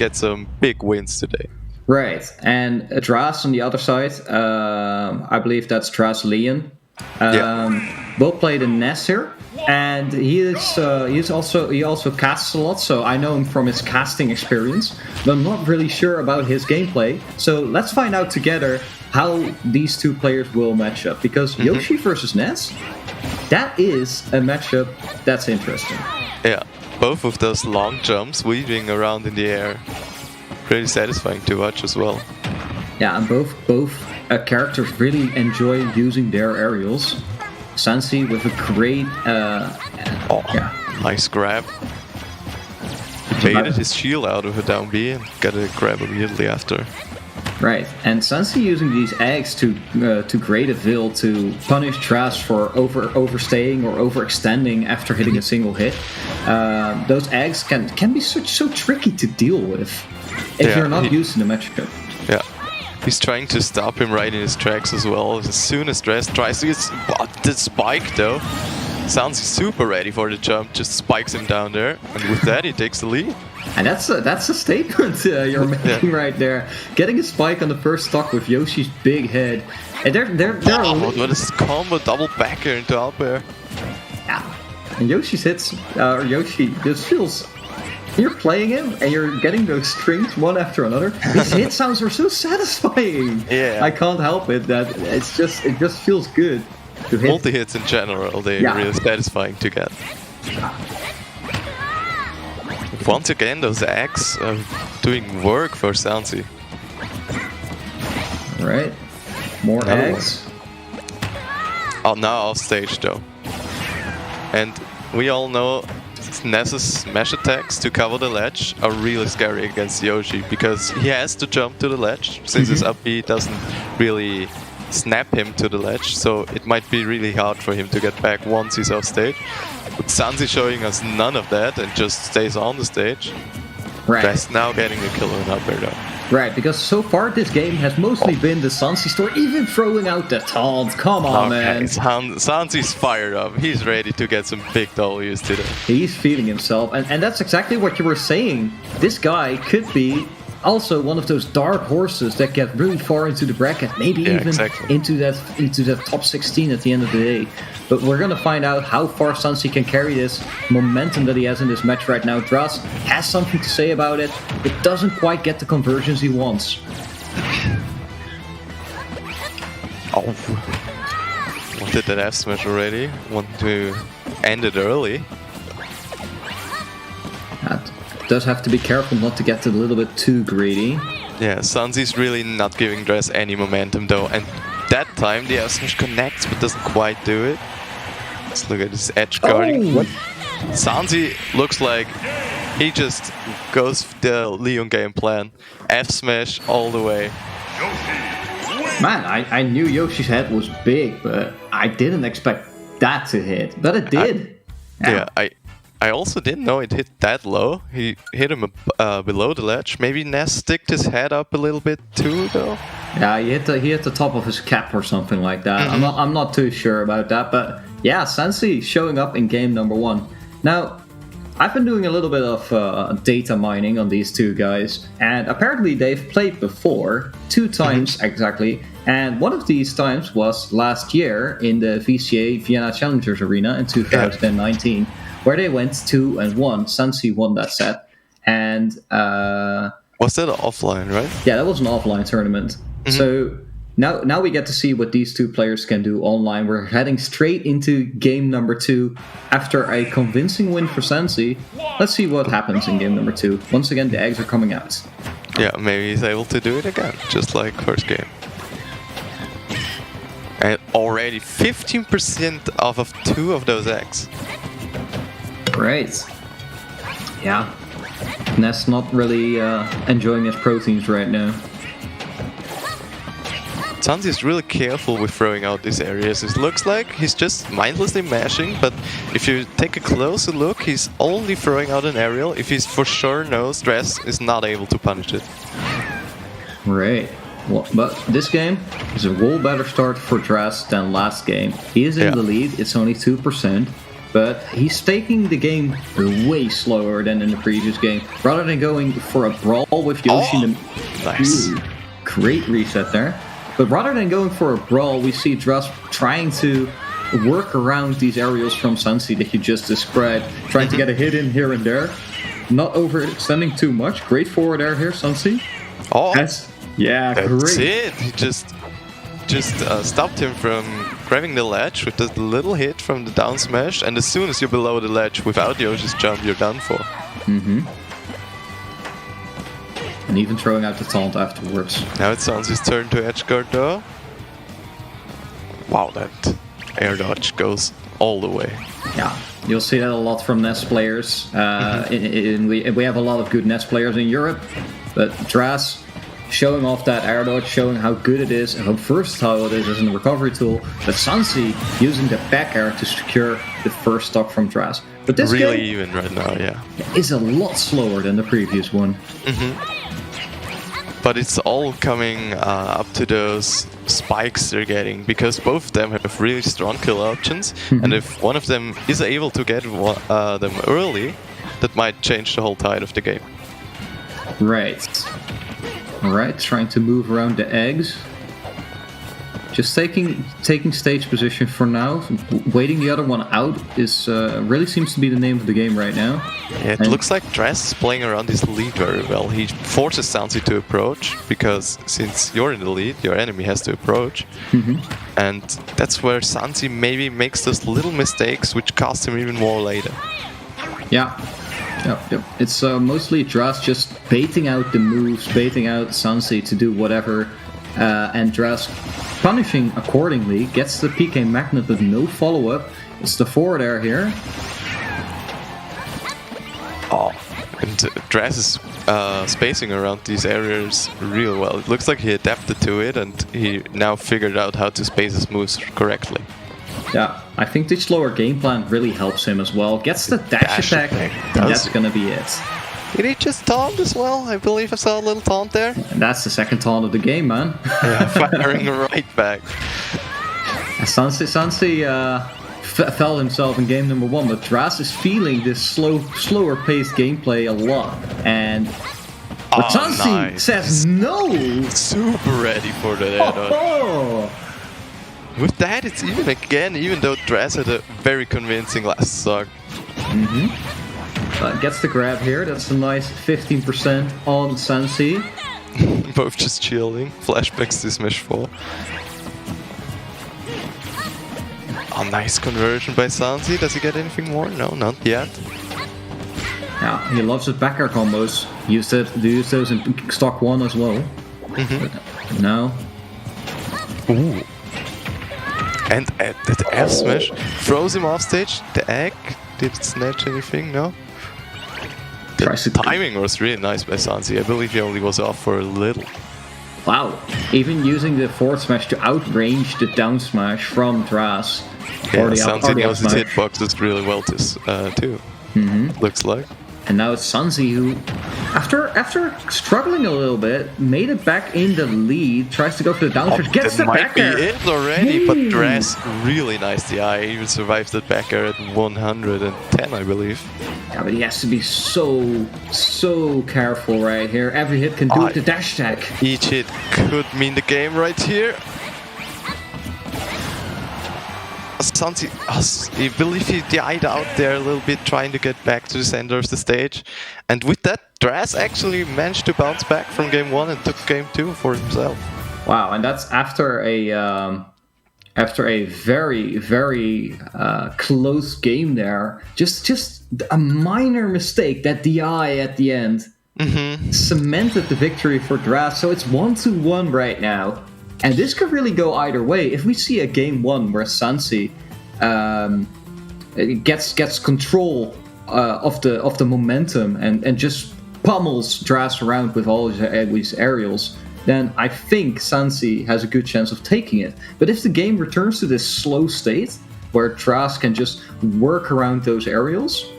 get some big wins today. Right, and Dras on the other side, I believe that's Dras Leon. Will play the Ness here, and he also casts a lot, so I know him from his casting experience, but I'm not really sure about his gameplay. So let's find out together how these two players will match up, because Yoshi versus Ness, that is a matchup that's interesting. Yeah, both of those long jumps weaving around in the air. Pretty satisfying to watch as well. Yeah, and both characters really enjoy using their aerials. Sansi with a great... nice grab. He baited his shield out of a down B and got a grab immediately after. Right, and Sansi using these eggs to great avail to punish Dras for overstaying or overextending after hitting a single hit. Those eggs can be so tricky to deal with if you're not used to the matchup. Yeah, he's trying to stop him right in his tracks as well. As soon as Dras tries to get the spike though, Sansi's super ready for the jump, just spikes him down there, and with that he takes the lead. And that's a statement you're making right there. Getting a spike on the first stock with Yoshi's big head. And what is this combo double backer into up air? Yeah. And Yoshi's hits, Yoshi just feels... You're playing him and you're getting those strings one after another. His hit sounds are so satisfying. Yeah. I can't help it. It just feels good to hit. Multi-hits in general, they're really satisfying to get. Once again, those eggs are doing work for Sansi. Right. More eggs. Oh, now off stage though. And we all know Ness's smash attacks to cover the ledge are really scary against Yoshi, because he has to jump to the ledge since his up B doesn't really snap him to the ledge, so it might be really hard for him to get back once he's off stage. But Sansi showing us none of that and just stays on the stage. Right. Just now getting a killer in up air though. Right, because so far this game has mostly been the Sansi story, even throwing out the taunt. Come on, man. Sansi's fired up. He's ready to get some big W's today. He's feeling himself, and that's exactly what you were saying. This guy could be also one of those dark horses that get really far into the bracket, maybe even into that top 16 at the end of the day. But we're gonna find out how far Sansi can carry this momentum that he has in this match right now. Dras has something to say about it, but doesn't quite get the conversions he wants. Oh, wanted that F smash already. Want to end it early. Does have to be careful not to get a little bit too greedy. Yeah, Sansi's really not giving Dras any momentum though, and that time the F smash connects but doesn't quite do it. Let's look at this edge guarding. What? Sansi looks like he just goes the Leon game plan. F smash all the way. Man, I knew Yoshi's head was big, but I didn't expect that to hit. But it did. I also didn't know it hit that low. He hit him below the ledge. Maybe Ness sticked his head up a little bit too, though. Yeah, he hit the top of his cap or something like that. I'm not too sure about that, but yeah, Sansi showing up in game number 1. Now, I've been doing a little bit of data mining on these two guys, and apparently they've played before, 2 times exactly. And one of these times was last year in the VCA Vienna Challengers Arena in 2019. Where they went 2-1. Sansi won that set. And was that offline, right? Yeah, that was an offline tournament. So now we get to see what these two players can do online. We're heading straight into game number 2 after a convincing win for Sansi. Let's see what happens in game number 2. Once again, the eggs are coming out. Yeah, maybe he's able to do it again, just like first game. And already 15% off of 2 of those eggs. Right. Yeah. Ness not really enjoying his proteins right now. Sansi is really careful with throwing out these areas. It looks like he's just mindlessly mashing, but if you take a closer look, he's only throwing out an aerial if he's for sure knows Dras is not able to punish it. Right. Well, but this game is a whole better start for Dras than last game. He is in the lead, it's only 2%. but he's taking the game way slower than in the previous game. Rather than going for a brawl with Yoshi in the... Nice. Ooh, great reset there. But rather than going for a brawl, we see Dras trying to work around these aerials from Sansi that you just described, trying to get a hit in here and there, not overextending too much. Great forward air here, Sansi. Oh, That's that's great. it. He just stopped him from grabbing the ledge with a little hit from the down smash, and as soon as you're below the ledge without Yoshi's jump, you're done for. And even throwing out the taunt afterwards. Now it's Sansi's turn to edge guard though. Wow, that air dodge goes all the way. Yeah, you'll see that a lot from Ness players. We have a lot of good Ness players in Europe, but Dras showing off that air dodge, showing how good it is and how versatile it is as a recovery tool. But Sansi using the back air to secure the first stock from Dras. But this Really game even right now, yeah. is a lot slower than the previous one. But it's all coming up to those spikes they're getting, because both of them have really strong kill options, and if one of them is able to get them early, that might change the whole tide of the game. Right. Alright, trying to move around the eggs. Just taking stage position for now. Waiting the other one out is really seems to be the name of the game right now. Yeah, it looks like Dras is playing around his lead very well. He forces Sansi to approach, because since you're in the lead, your enemy has to approach. And that's where Sansi maybe makes those little mistakes which cost him even more later. Yeah. Yep. It's mostly Dras just baiting out the moves, baiting out Sansi to do whatever, and Dras punishing accordingly, gets the PK Magnet with no follow-up. It's the forward air here. Oh, and Dras is spacing around these areas real well. It looks like he adapted to it, and he now figured out how to space his moves correctly. Yeah, I think the slower game plan really helps him as well. Gets the dash attack, and that's gonna be it. Did he just taunt as well? I believe I saw a little taunt there. And that's the second taunt of the game, man. Yeah, firing right back. Sansi fell himself in game number 1, but Dras is feeling this slower paced gameplay a lot. And but Sansi says no! Super ready for the air dodge. With that, it's even though Dras had a very convincing last stock. Gets the grab here, that's a nice 15% on Sansi. Both just shielding. Flashbacks to Smash 4. Oh, nice conversion by Sansi. Does he get anything more? No, not yet. Yeah, he loves his back air combos. Used those in stock 1 as well. No. Ooh. And that F smash throws him off stage. The egg, did it snatch anything? No? The timing was really nice by Sansi. I believe he only was off for a little. Wow. Even using the forward smash to outrange the down smash from Dras. Yeah, Sansi knows his hitboxes really well too. Looks like. And now it's Sansi who, after struggling a little bit, made it back in the lead, tries to go for the down smash, gets the back air. That might be it already, but Dras really nice DI. He even survives that back air at 110, I believe. Yeah, but he has to be so careful right here. Every hit can do it to dash attack. Each hit could mean the game right here. Sansi, I believe he died out there a little bit, trying to get back to the center of the stage. And with that, Dras actually managed to bounce back from game 1 and took game 2 for himself. Wow, and that's after a very close game there. Just a minor mistake, that DI at the end, cemented the victory for Dras. So it's 1-1 right now. And this could really go either way. If we see a game 1 where Sansi gets control of the momentum and just pummels Dras around with all his aerials, then I think Sansi has a good chance of taking it. But if the game returns to this slow state, where Dras can just work around those aerials,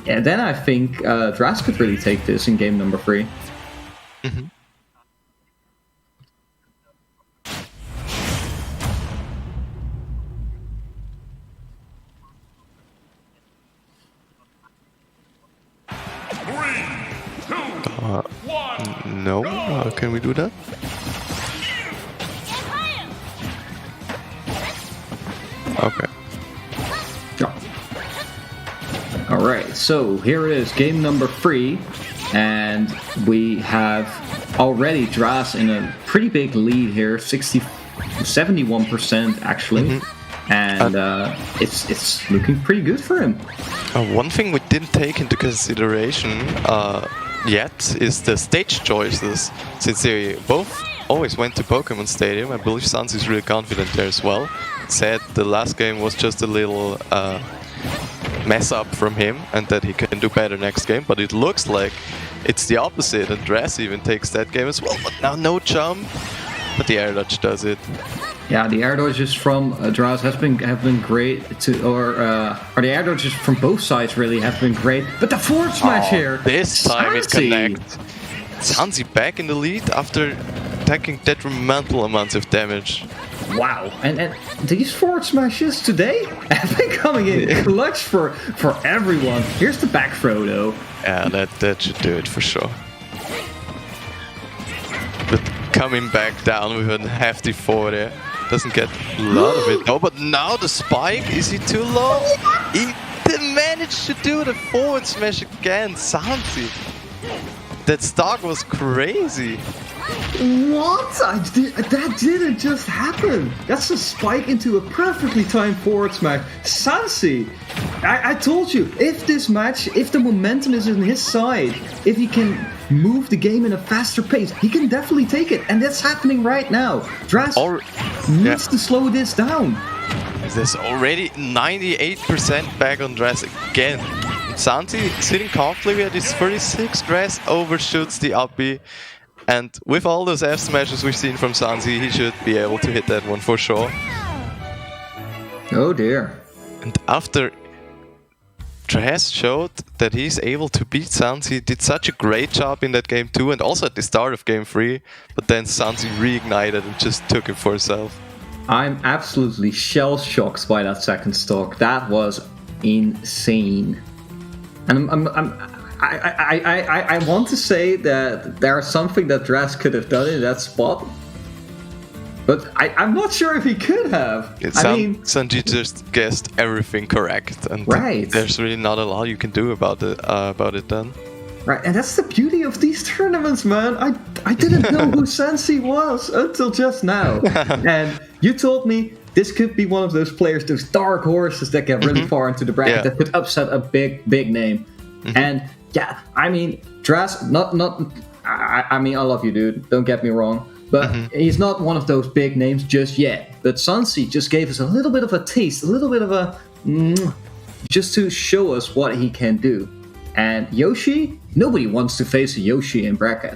yeah, then I think Dras could really take this in game number 3. No, how can we do that? Okay. Alright, so here it is, game number 3. And we have already Dras in a pretty big lead here, 71% actually. And it's looking pretty good for him. One thing we didn't take into consideration yet is the stage choices, since they both always went to Pokemon Stadium. I believe Sansi is really confident there as well. Said the last game was just a little mess up from him and that he can do better next game, but it looks like it's the opposite, and Dras even takes that game as well. But now no jump, but the air dodge does it. Yeah, the air dodges from Dras have been great, or the air dodges from both sides really have been great. But the forward smash here, this time Sansi. it connects. Sansi back in the lead after taking detrimental amounts of damage. Wow, and these forward smashes today have been coming in clutch for everyone. Here's the back throw though. Yeah, that should do it for sure. But coming back down with a hefty forward there. Doesn't get a lot of it. No, but now the spike, is he too low? He managed to do the forward smash again, Sansi. That stock was crazy. What? That didn't just happen. That's a spike into a perfectly timed forward smash. Sansi, I told you, if this match, if the momentum is on his side, if he can move the game in a faster pace, he can definitely take it. And that's happening right now. Dras needs to slow this down. There's already 98% back on Dras again. Sansi sitting comfortably at his 36. Dras overshoots the up B. And with all those F smashes we've seen from Sansi, he should be able to hit that one for sure. Oh dear. And after Dras showed that he's able to beat Sansi, he did such a great job in that game too, and also at the start of game 3, but then Sansi reignited and just took him for himself. I'm absolutely shell-shocked by that second stock. That was insane. And I want to say that there's something that Dras could have done in that spot, but I'm not sure if he could have. Sanji just guessed everything correct, and there's really not a lot you can do about it then. Right, and that's the beauty of these tournaments, man. I didn't know who Sansi was until just now. And you told me this could be one of those players, those dark horses that get really far into the bracket that could upset a big name. And yeah, I mean, Dras, I love you, dude. Don't get me wrong. But he's not one of those big names just yet. But Sansi just gave us a little bit of a taste, a little bit of a... just to show us what he can do. And Yoshi, nobody wants to face a Yoshi in bracket.